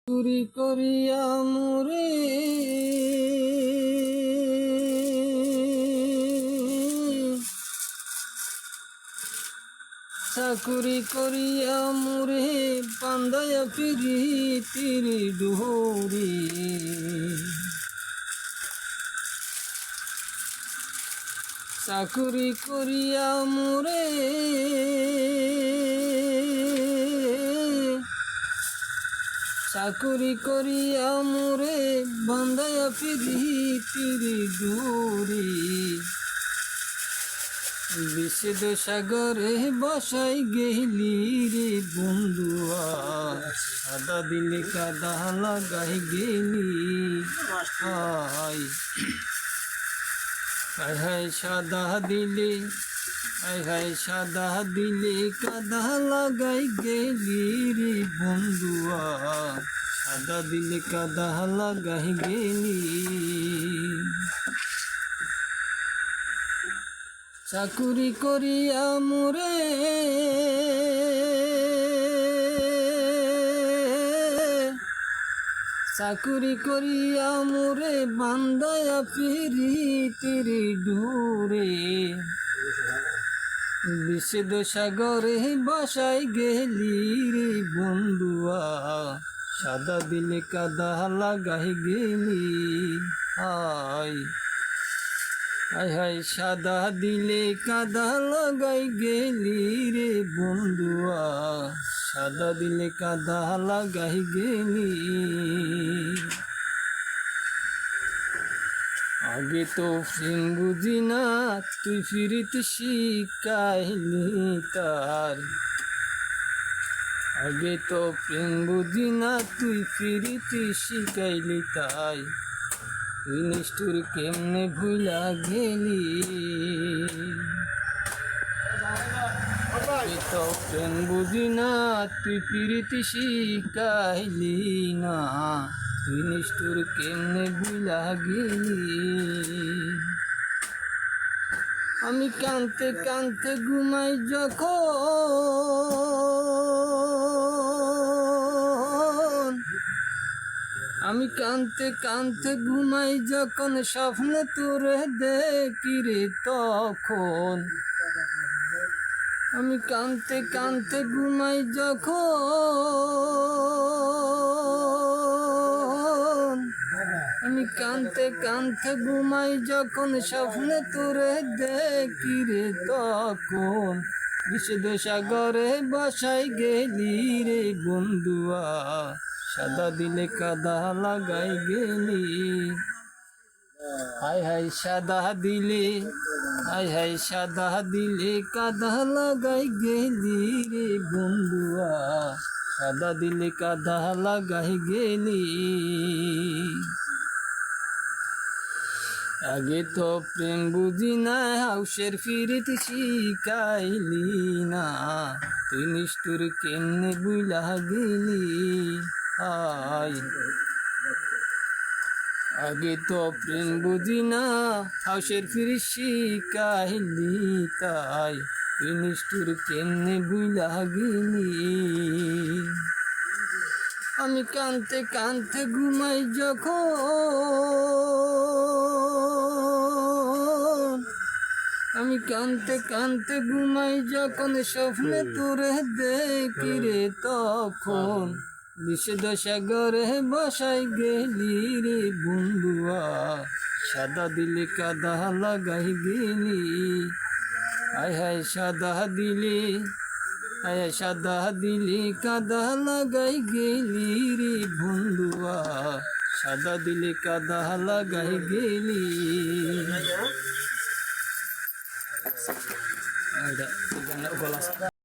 চুরি করিয়া মোরে চাকুরি করিয়া মোরে বান্ধায়া প্রীতির ডোরে চাকুরি করিয়া মোরে চাকুরি করিয়া মোরে বান্ধায়া প্রীতির ডোরে বিষেদ সাগরে বাসাই গেলি রে বন্ধুয়া সাদা দিলে কাদা লাগাই গেলি হাই হাই হাই সাদা দিলে হাই হাই সাদা দিলে কাদা লাগাই গেলি রে বন্ধুয়া সাদা দিলে কাদা লাগাই গেলি চাকুরি করিয়া মোরে চাকুরি করিয়া মোরে বান্ধায়া প্রীতির ডোরে বিষেদ সাগরে বাসাই গেলি রে বন্ধুয়া সাদা দিলে কাদা লাগাই গেলি হাই হাই হাই সাদা দিলে কাদা লাগাই গেলি রে বন্ধুয়া সাদা দিলে কাদা লাগাই গেলি আগে তো প্রেম বুঝি না তুই ফিরিতে শিখাইলি তার আগে তো প্রেম বুঝি না তুই ফিরিতে শিখাইলি তাই তুই নিষ্ঠুর কেমনে ভুলা গেলি তো প্রেম বুঝি না তুই প্রীতি শিখাইলি না তুই নিষ্ঠুর কেমনে ভুলা গেলি আমি কানতে কানতে ঘুমাই যখন আমি কানতে কানতে ঘুমাই যখন স্বপ্নে তোরে দেখি রে তখন আমি কানতে কানতে ঘুমাই যখন আমি কানতে কানতে ঘুমাই যখন স্বপ্নে তোরে দেখি রে তখন বিষেদ সাগরে বাসাই গেলি রে বন্ধুয়া সাদা দিলে কাদা লাগাই গেলি হাই হাই সাদা দিলে হাই হাই সাদা দিলে কাদা লাগাই গেলি রে বন্ধুয়া সাদা দিলে কাদা লাগাই গেলি আগে তো প্রেম বুঝি না হাউসের ফিরিতে শিখাইলি না তুই নিষ্ঠুর কেমনে বুইলা গেলি হাই আগে তো প্রেম বুঝি না হাউসের ফিরি শিখাইলি তাই তুই নিষ্ঠুর কেমনে বুইলা গেলি আমি কানতে কানতে ঘুমাই যখন আমি কানতে কানতে ঘুমাই যখন স্বপ্নে তোরে দেখি রে তখন বিষেদ সাগরে বাসাই গেলি রে বন্ধুয়া সাদা দিলে কাদা লাগাই গেলি হাই হাই সাদা দিলে হাই হাই সাদা দিলে কাদা লাগাই গেলি রে বন্ধুয়া সাদা দিলে কাদা লাগাই গেলি